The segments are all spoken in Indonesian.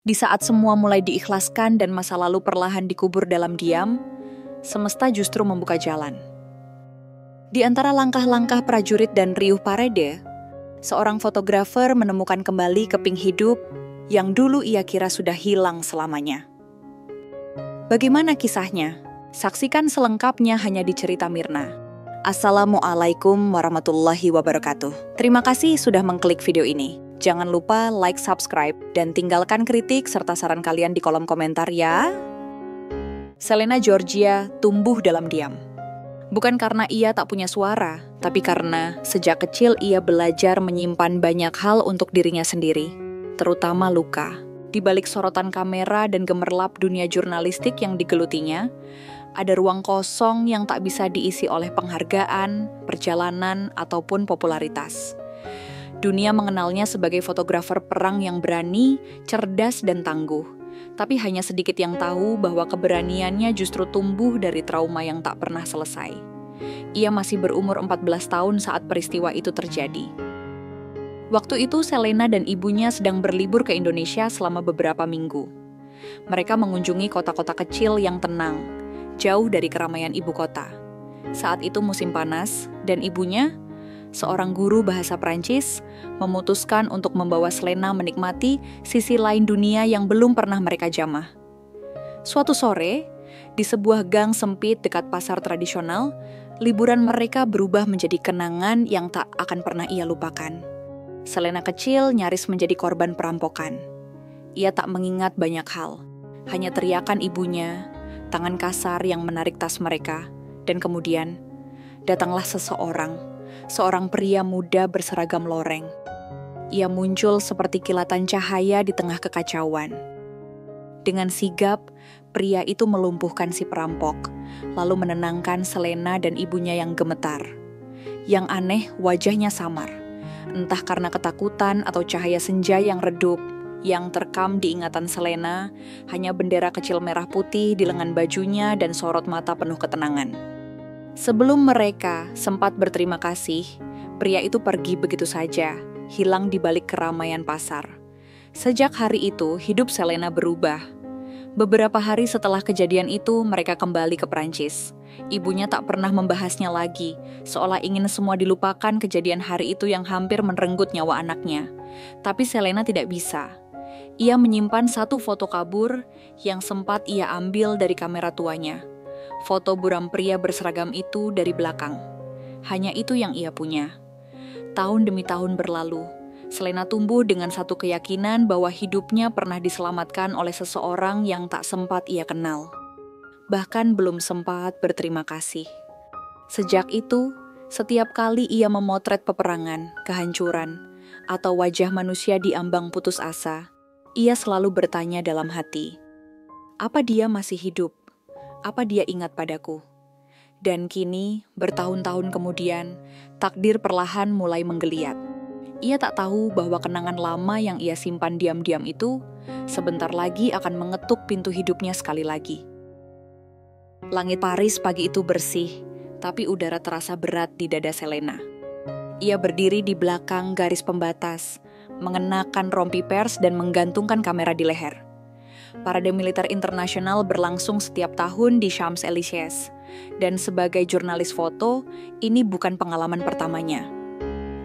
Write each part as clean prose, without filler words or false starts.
Di saat semua mulai diikhlaskan dan masa lalu perlahan dikubur dalam diam, semesta justru membuka jalan. Di antara langkah-langkah prajurit dan riuh parade, seorang fotografer menemukan kembali keping hidup yang dulu ia kira sudah hilang selamanya. Bagaimana kisahnya? Saksikan selengkapnya hanya di Cerita Myrna. Assalamualaikum warahmatullahi wabarakatuh. Terima kasih sudah mengklik video ini. Jangan lupa like, subscribe, dan tinggalkan kritik serta saran kalian di kolom komentar ya. Selena Georgia tumbuh dalam diam. Bukan karena ia tak punya suara, tapi karena sejak kecil ia belajar menyimpan banyak hal untuk dirinya sendiri, terutama luka. Di balik sorotan kamera dan gemerlap dunia jurnalistik yang digelutinya, ada ruang kosong yang tak bisa diisi oleh penghargaan, perjalanan, ataupun popularitas. Dunia mengenalnya sebagai fotografer perang yang berani, cerdas, dan tangguh. Tapi hanya sedikit yang tahu bahwa keberaniannya justru tumbuh dari trauma yang tak pernah selesai. Ia masih berumur 14 tahun saat peristiwa itu terjadi. Waktu itu Selena dan ibunya sedang berlibur ke Indonesia selama beberapa minggu. Mereka mengunjungi kota-kota kecil yang tenang, jauh dari keramaian ibu kota. Saat itu musim panas, dan ibunya, seorang guru bahasa Prancis, memutuskan untuk membawa Selena menikmati sisi lain dunia yang belum pernah mereka jamah. Suatu sore, di sebuah gang sempit dekat pasar tradisional, liburan mereka berubah menjadi kenangan yang tak akan pernah ia lupakan. Selena kecil nyaris menjadi korban perampokan. Ia tak mengingat banyak hal, hanya teriakan ibunya, tangan kasar yang menarik tas mereka, dan kemudian datanglah seorang pria muda berseragam loreng. Ia muncul seperti kilatan cahaya di tengah kekacauan. Dengan sigap, pria itu melumpuhkan si perampok, lalu menenangkan Selena dan ibunya yang gemetar. Yang aneh, wajahnya samar. Entah karena ketakutan atau cahaya senja yang redup, yang terekam di ingatan Selena, hanya bendera kecil merah putih di lengan bajunya dan sorot mata penuh ketenangan. Sebelum mereka sempat berterima kasih, pria itu pergi begitu saja, hilang di balik keramaian pasar. Sejak hari itu, hidup Selena berubah. Beberapa hari setelah kejadian itu, mereka kembali ke Prancis. Ibunya tak pernah membahasnya lagi, seolah ingin semua dilupakan kejadian hari itu yang hampir merenggut nyawa anaknya. Tapi Selena tidak bisa. Ia menyimpan satu foto kabur yang sempat ia ambil dari kamera tuanya. Foto buram pria berseragam itu dari belakang. Hanya itu yang ia punya. Tahun demi tahun berlalu, Selena tumbuh dengan satu keyakinan bahwa hidupnya pernah diselamatkan oleh seseorang yang tak sempat ia kenal. Bahkan belum sempat berterima kasih. Sejak itu, setiap kali ia memotret peperangan, kehancuran, atau wajah manusia di ambang putus asa, ia selalu bertanya dalam hati, apa dia masih hidup? Apa dia ingat padaku? Dan kini, bertahun-tahun kemudian, takdir perlahan mulai menggeliat. Ia tak tahu bahwa kenangan lama yang ia simpan diam-diam itu, sebentar lagi akan mengetuk pintu hidupnya sekali lagi. Langit Paris pagi itu bersih, tapi udara terasa berat di dada Selena. Ia berdiri di belakang garis pembatas, mengenakan rompi pers dan menggantungkan kamera di leher. Parade militer internasional berlangsung setiap tahun di Champs-Élysées, dan sebagai jurnalis foto, ini bukan pengalaman pertamanya.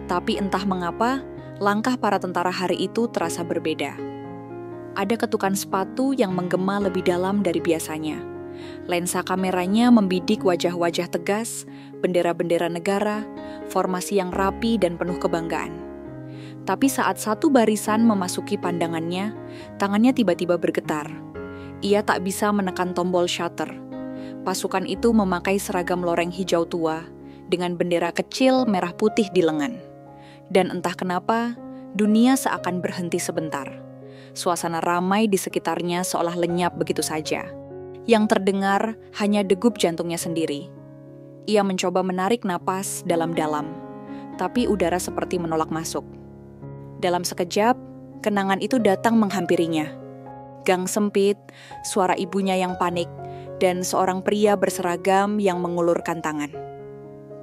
Tapi entah mengapa, langkah para tentara hari itu terasa berbeda. Ada ketukan sepatu yang menggema lebih dalam dari biasanya. Lensa kameranya membidik wajah-wajah tegas, bendera-bendera negara, formasi yang rapi dan penuh kebanggaan. Tapi saat satu barisan memasuki pandangannya, tangannya tiba-tiba bergetar. Ia tak bisa menekan tombol shutter. Pasukan itu memakai seragam loreng hijau tua, dengan bendera kecil merah putih di lengan. Dan entah kenapa, dunia seakan berhenti sebentar. Suasana ramai di sekitarnya seolah lenyap begitu saja. Yang terdengar hanya degup jantungnya sendiri. Ia mencoba menarik napas dalam-dalam, tapi udara seperti menolak masuk. Dalam sekejap, kenangan itu datang menghampirinya. Gang sempit, suara ibunya yang panik, dan seorang pria berseragam yang mengulurkan tangan.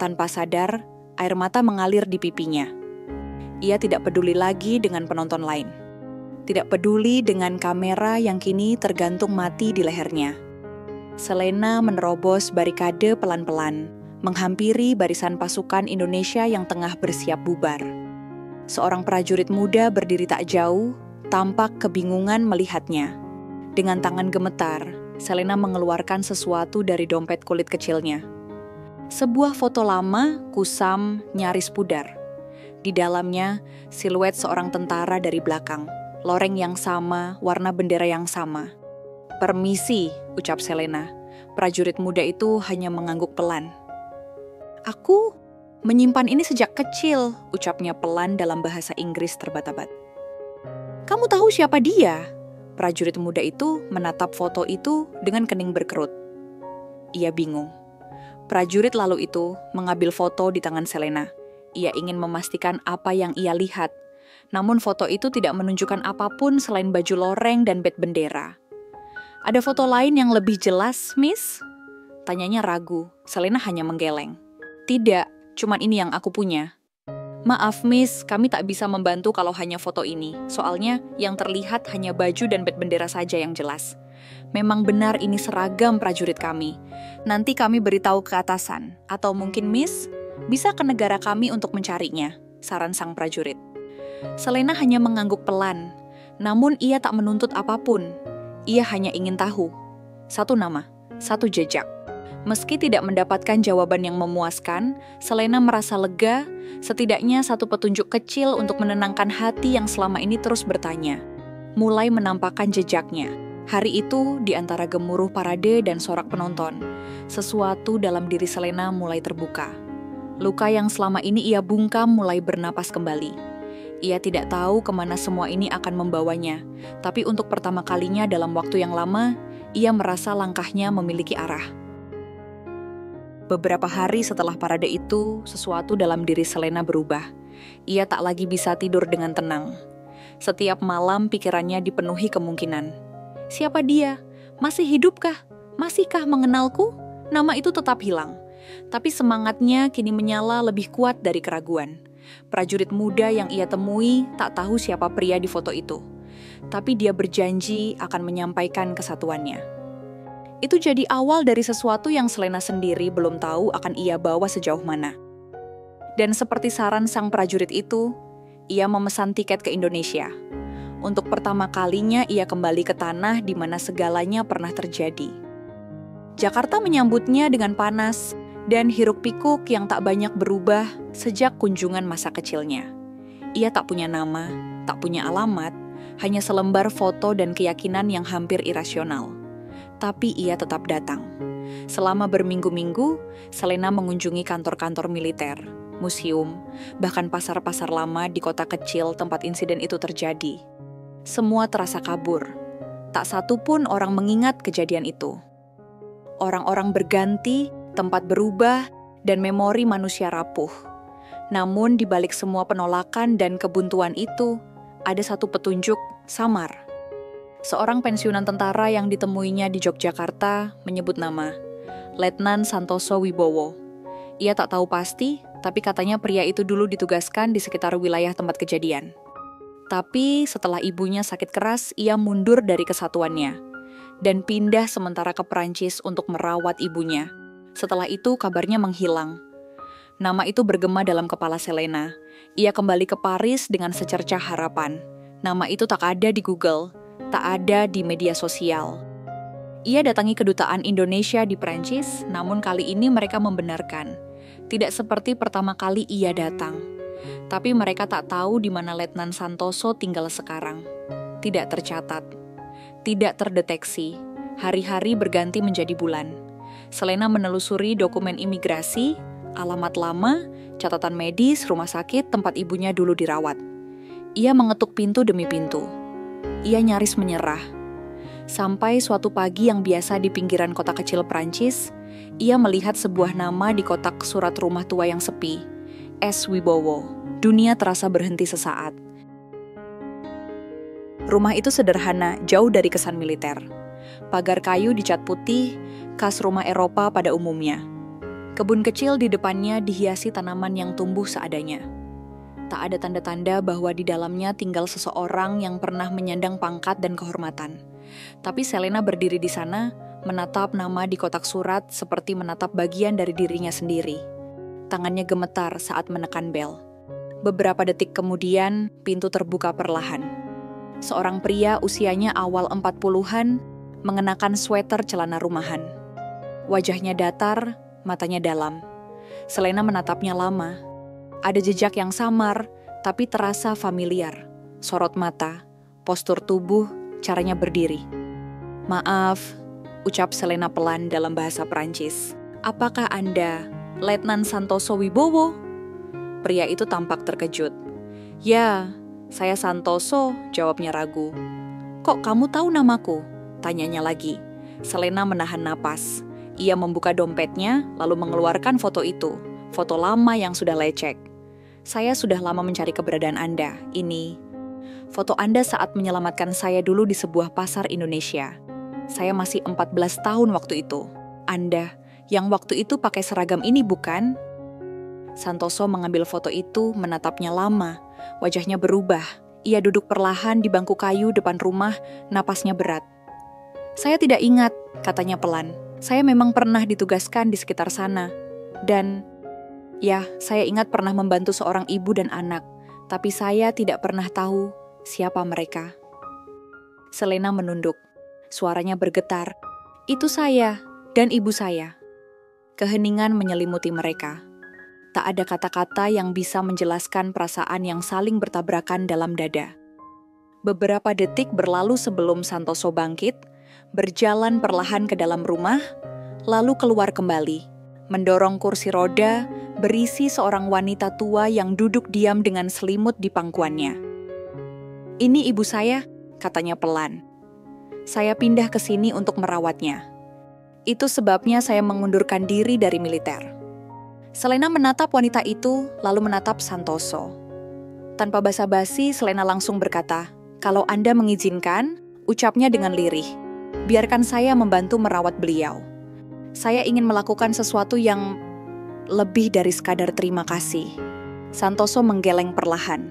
Tanpa sadar, air mata mengalir di pipinya. Ia tidak peduli lagi dengan penonton lain. tidak peduli dengan kamera yang kini tergantung mati di lehernya. Selena menerobos barikade pelan-pelan, menghampiri barisan pasukan Indonesia yang tengah bersiap bubar. Seorang prajurit muda berdiri tak jauh, tampak kebingungan melihatnya. Dengan tangan gemetar, Selena mengeluarkan sesuatu dari dompet kulit kecilnya. Sebuah foto lama, kusam, nyaris pudar. Di dalamnya, siluet seorang tentara dari belakang, loreng yang sama, warna bendera yang sama. "Permisi," ucap Selena. Prajurit muda itu hanya mengangguk pelan. "Aku menyimpan ini sejak kecil," ucapnya pelan dalam bahasa Inggris terbata-bata. "Kamu tahu siapa dia?" Prajurit muda itu menatap foto itu dengan kening berkerut. Ia bingung. Prajurit lalu itu mengambil foto di tangan Selena. Ia ingin memastikan apa yang ia lihat. Namun foto itu tidak menunjukkan apapun selain baju loreng dan bed bendera. "Ada foto lain yang lebih jelas, Miss?" Tanyanya ragu. Selena hanya menggeleng. "Tidak, cuman ini yang aku punya." "Maaf, Miss, kami tak bisa membantu kalau hanya foto ini. Soalnya yang terlihat hanya baju dan bed bendera saja yang jelas. Memang benar ini seragam prajurit kami. Nanti kami beritahu ke atasan. Atau mungkin Miss bisa ke negara kami untuk mencarinya," saran sang prajurit. Selena hanya mengangguk pelan. Namun ia tak menuntut apapun. Ia hanya ingin tahu. Satu nama, satu jejak. Meski tidak mendapatkan jawaban yang memuaskan, Selena merasa lega, setidaknya satu petunjuk kecil untuk menenangkan hati yang selama ini terus bertanya. Mulai menampakkan jejaknya. Hari itu, di antara gemuruh parade dan sorak penonton, sesuatu dalam diri Selena mulai terbuka. Luka yang selama ini ia bungkam mulai bernapas kembali. Ia tidak tahu kemana semua ini akan membawanya, tapi untuk pertama kalinya dalam waktu yang lama, ia merasa langkahnya memiliki arah. Beberapa hari setelah parade itu, sesuatu dalam diri Selena berubah. Ia tak lagi bisa tidur dengan tenang. Setiap malam pikirannya dipenuhi kemungkinan. Siapa dia? Masih hidupkah? Masihkah mengenalku? Nama itu tetap hilang. Tapi semangatnya kini menyala lebih kuat dari keraguan. Prajurit muda yang ia temui tak tahu siapa pria di foto itu. Tapi dia berjanji akan menyampaikan kesatuannya. Itu jadi awal dari sesuatu yang Selena sendiri belum tahu akan ia bawa sejauh mana. Dan seperti saran sang prajurit itu, ia memesan tiket ke Indonesia. Untuk pertama kalinya ia kembali ke tanah di mana segalanya pernah terjadi. Jakarta menyambutnya dengan panas dan hiruk-pikuk yang tak banyak berubah sejak kunjungan masa kecilnya. Ia tak punya nama, tak punya alamat, hanya selembar foto dan keyakinan yang hampir irasional. Tapi ia tetap datang. Selama berminggu-minggu, Selena mengunjungi kantor-kantor militer, museum, bahkan pasar-pasar lama di kota kecil tempat insiden itu terjadi. Semua terasa kabur. Tak satu pun orang mengingat kejadian itu. Orang-orang berganti, tempat berubah, dan memori manusia rapuh. Namun di balik semua penolakan dan kebuntuan itu, ada satu petunjuk samar. Seorang pensiunan tentara yang ditemuinya di Yogyakarta menyebut nama, Letnan Santoso Wibowo. Ia tak tahu pasti, tapi katanya pria itu dulu ditugaskan di sekitar wilayah tempat kejadian. Tapi setelah ibunya sakit keras, ia mundur dari kesatuannya dan pindah sementara ke Perancis untuk merawat ibunya. Setelah itu kabarnya menghilang. Nama itu bergema dalam kepala Selena. Ia kembali ke Paris dengan secercah harapan. Nama itu tak ada di Google. Tak ada di media sosial. Ia datangi kedutaan Indonesia di Prancis, namun kali ini mereka membenarkan. Tidak seperti pertama kali ia datang. Tapi mereka tak tahu di mana Letnan Santoso tinggal sekarang. Tidak tercatat. Tidak terdeteksi. Hari-hari berganti menjadi bulan. Selena menelusuri dokumen imigrasi, alamat lama, catatan medis, rumah sakit tempat ibunya dulu dirawat. Ia mengetuk pintu demi pintu. Ia nyaris menyerah. Sampai suatu pagi yang biasa di pinggiran kota kecil Prancis, ia melihat sebuah nama di kotak surat rumah tua yang sepi. S. Wibowo. Dunia terasa berhenti sesaat. Rumah itu sederhana, jauh dari kesan militer. Pagar kayu dicat putih, khas rumah Eropa pada umumnya. Kebun kecil di depannya dihiasi tanaman yang tumbuh seadanya. Tak ada tanda-tanda bahwa di dalamnya tinggal seseorang yang pernah menyandang pangkat dan kehormatan. Tapi Selena berdiri di sana, menatap nama di kotak surat seperti menatap bagian dari dirinya sendiri. Tangannya gemetar saat menekan bel. Beberapa detik kemudian, pintu terbuka perlahan. Seorang pria usianya awal 40-an mengenakan sweater celana rumahan. Wajahnya datar, matanya dalam. Selena menatapnya lama. Ada jejak yang samar, tapi terasa familiar. Sorot mata, postur tubuh, caranya berdiri. "Maaf," ucap Selena pelan dalam bahasa Perancis. "Apakah Anda Letnan Santoso Wibowo?" Pria itu tampak terkejut. "Ya, saya Santoso," jawabnya ragu. "Kok kamu tahu namaku?" tanyanya lagi. Selena menahan napas. Ia membuka dompetnya, lalu mengeluarkan foto itu. Foto lama yang sudah lecek. "Saya sudah lama mencari keberadaan Anda. Ini foto Anda saat menyelamatkan saya dulu di sebuah pasar Indonesia. Saya masih 14 tahun waktu itu. Anda yang waktu itu pakai seragam ini bukan?" Santoso mengambil foto itu, menatapnya lama. Wajahnya berubah. Ia duduk perlahan di bangku kayu depan rumah, napasnya berat. "Saya tidak ingat," katanya pelan. "Saya memang pernah ditugaskan di sekitar sana. Dan ya, saya ingat pernah membantu seorang ibu dan anak, tapi saya tidak pernah tahu siapa mereka." Selena menunduk. Suaranya bergetar. "Itu saya dan ibu saya." Keheningan menyelimuti mereka. Tak ada kata-kata yang bisa menjelaskan perasaan yang saling bertabrakan dalam dada. Beberapa detik berlalu sebelum Santoso bangkit, berjalan perlahan ke dalam rumah, lalu keluar kembali, mendorong kursi roda berisi seorang wanita tua yang duduk diam dengan selimut di pangkuannya. "Ini ibu saya," katanya pelan. "Saya pindah ke sini untuk merawatnya. Itu sebabnya saya mengundurkan diri dari militer." Selena menatap wanita itu, lalu menatap Santoso. Tanpa basa-basi, Selena langsung berkata, "Kalau Anda mengizinkan," ucapnya dengan lirih, "biarkan saya membantu merawat beliau. Saya ingin melakukan sesuatu yang lebih dari sekadar terima kasih." Santoso menggeleng perlahan.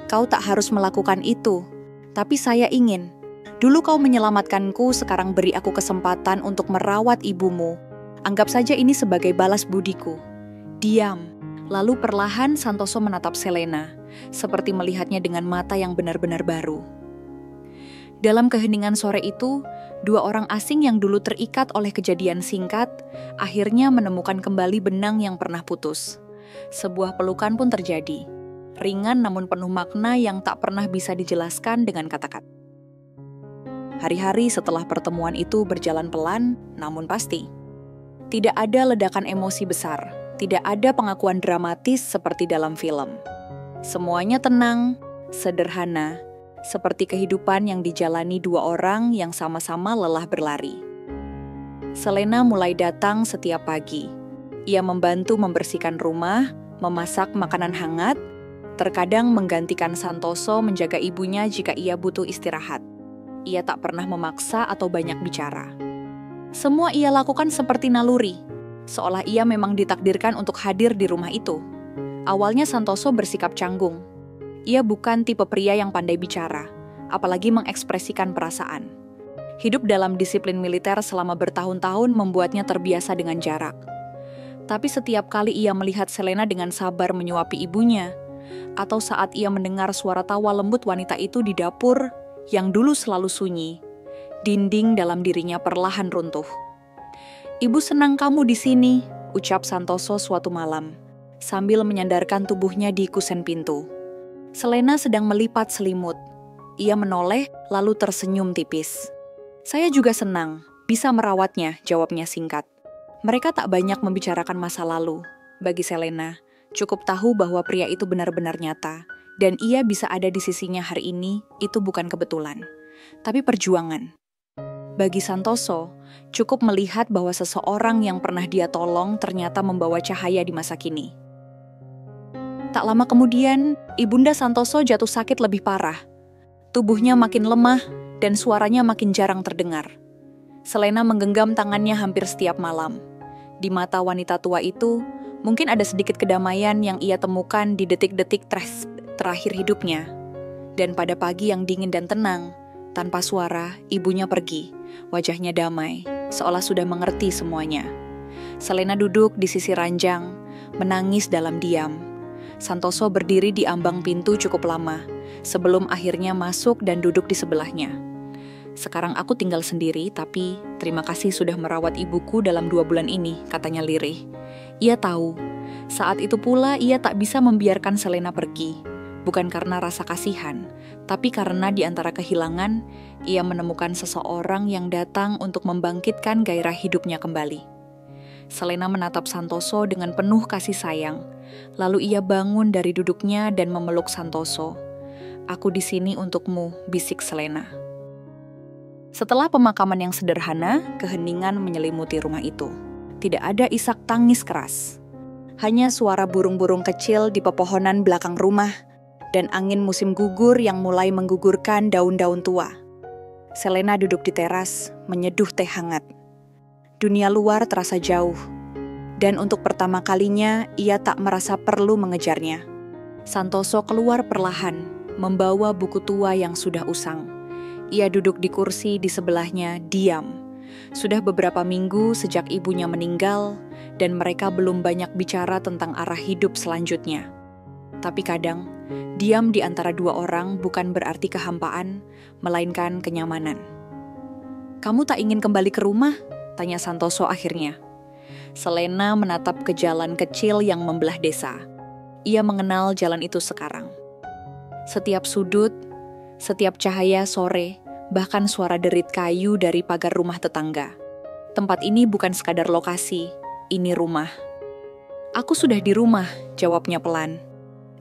"Kau tak harus melakukan itu, tapi saya ingin. Dulu kau menyelamatkanku, sekarang beri aku kesempatan untuk merawat ibumu. Anggap saja ini sebagai balas budiku." Diam. Lalu perlahan Santoso menatap Selena, seperti melihatnya dengan mata yang benar-benar baru. Dalam keheningan sore itu, dua orang asing yang dulu terikat oleh kejadian singkat, akhirnya menemukan kembali benang yang pernah putus. Sebuah pelukan pun terjadi. Ringan namun penuh makna yang tak pernah bisa dijelaskan dengan kata-kata. Hari-hari setelah pertemuan itu berjalan pelan, namun pasti. Tidak ada ledakan emosi besar. Tidak ada pengakuan dramatis seperti dalam film. Semuanya tenang, sederhana, seperti kehidupan yang dijalani dua orang yang sama-sama lelah berlari. Selena mulai datang setiap pagi. Ia membantu membersihkan rumah, memasak makanan hangat, terkadang menggantikan Santoso menjaga ibunya jika ia butuh istirahat. Ia tak pernah memaksa atau banyak bicara. Semua ia lakukan seperti naluri, seolah ia memang ditakdirkan untuk hadir di rumah itu. Awalnya Santoso bersikap canggung. Ia bukan tipe pria yang pandai bicara, apalagi mengekspresikan perasaan. Hidup dalam disiplin militer selama bertahun-tahun membuatnya terbiasa dengan jarak. Tapi setiap kali ia melihat Selena dengan sabar menyuapi ibunya, atau saat ia mendengar suara tawa lembut wanita itu di dapur yang dulu selalu sunyi, dinding dalam dirinya perlahan runtuh. "Ibu senang kamu di sini," ucap Santoso suatu malam, sambil menyandarkan tubuhnya di kusen pintu. Selena sedang melipat selimut. Ia menoleh, lalu tersenyum tipis. "Saya juga senang, bisa merawatnya," jawabnya singkat. Mereka tak banyak membicarakan masa lalu. Bagi Selena, cukup tahu bahwa pria itu benar-benar nyata, dan ia bisa ada di sisinya hari ini, itu bukan kebetulan, tapi perjuangan. Bagi Santoso, cukup melihat bahwa seseorang yang pernah dia tolong ternyata membawa cahaya di masa kini. Tak lama kemudian, Ibunda Santoso jatuh sakit lebih parah. Tubuhnya makin lemah dan suaranya makin jarang terdengar. Selena menggenggam tangannya hampir setiap malam. Di mata wanita tua itu, mungkin ada sedikit kedamaian yang ia temukan di detik-detik terakhir hidupnya. Dan pada pagi yang dingin dan tenang, tanpa suara, ibunya pergi. Wajahnya damai, seolah sudah mengerti semuanya. Selena duduk di sisi ranjang, menangis dalam diam. Santoso berdiri di ambang pintu cukup lama, sebelum akhirnya masuk dan duduk di sebelahnya. Sekarang aku tinggal sendiri, tapi terima kasih sudah merawat ibuku dalam 2 bulan ini, katanya lirih. Ia tahu, saat itu pula ia tak bisa membiarkan Selena pergi. Bukan karena rasa kasihan, tapi karena di antara kehilangan, ia menemukan seseorang yang datang untuk membangkitkan gairah hidupnya kembali. Selena menatap Santoso dengan penuh kasih sayang, lalu ia bangun dari duduknya dan memeluk Santoso. "Aku di sini untukmu," bisik Selena. Setelah pemakaman yang sederhana, keheningan menyelimuti rumah itu. Tidak ada isak tangis keras. Hanya suara burung-burung kecil di pepohonan belakang rumah dan angin musim gugur yang mulai menggugurkan daun-daun tua. Selena duduk di teras, menyeduh teh hangat. Dunia luar terasa jauh, dan untuk pertama kalinya ia tak merasa perlu mengejarnya. Santoso keluar perlahan, membawa buku tua yang sudah usang. Ia duduk di kursi di sebelahnya, diam. Sudah beberapa minggu sejak ibunya meninggal, dan mereka belum banyak bicara tentang arah hidup selanjutnya. Tapi kadang, diam di antara 2 orang bukan berarti kehampaan, melainkan kenyamanan. "Kamu tak ingin kembali ke rumah?" tanya Santoso akhirnya. Selena menatap ke jalan kecil yang membelah desa. Ia mengenal jalan itu sekarang. Setiap sudut, setiap cahaya sore, bahkan suara derit kayu dari pagar rumah tetangga. Tempat ini bukan sekadar lokasi, ini rumah. "Aku sudah di rumah," jawabnya pelan.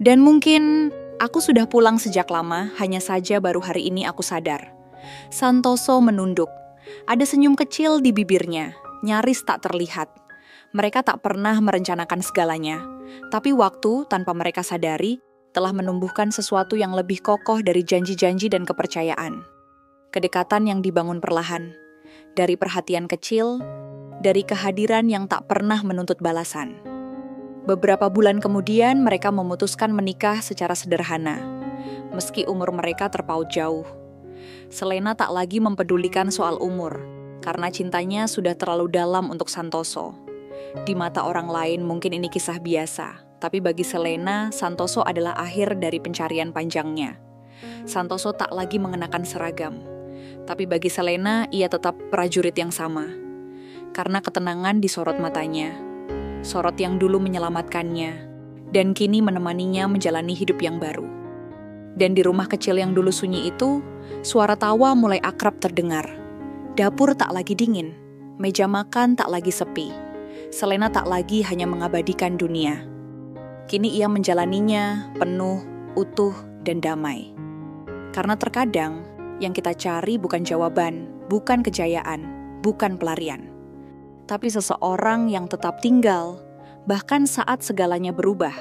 "Dan mungkin aku sudah pulang sejak lama, hanya saja baru hari ini aku sadar." Santoso menunduk. Ada senyum kecil di bibirnya, nyaris tak terlihat. Mereka tak pernah merencanakan segalanya, tapi waktu tanpa mereka sadari telah menumbuhkan sesuatu yang lebih kokoh dari janji-janji dan kepercayaan. Kedekatan yang dibangun perlahan, dari perhatian kecil, dari kehadiran yang tak pernah menuntut balasan. Beberapa bulan kemudian mereka memutuskan menikah secara sederhana, meski umur mereka terpaut jauh. Selena tak lagi mempedulikan soal umur, karena cintanya sudah terlalu dalam untuk Santoso. Di mata orang lain mungkin ini kisah biasa, tapi bagi Selena, Santoso adalah akhir dari pencarian panjangnya. Santoso tak lagi mengenakan seragam, tapi bagi Selena, ia tetap prajurit yang sama. Karena ketenangan di sorot matanya, sorot yang dulu menyelamatkannya, dan kini menemaninya menjalani hidup yang baru. Dan di rumah kecil yang dulu sunyi itu, suara tawa mulai akrab terdengar. Dapur tak lagi dingin, meja makan tak lagi sepi. Selena tak lagi hanya mengabadikan dunia. Kini ia menjalaninya penuh, utuh, dan damai. Karena terkadang, yang kita cari bukan jawaban, bukan kejayaan, bukan pelarian. Tapi seseorang yang tetap tinggal, bahkan saat segalanya berubah.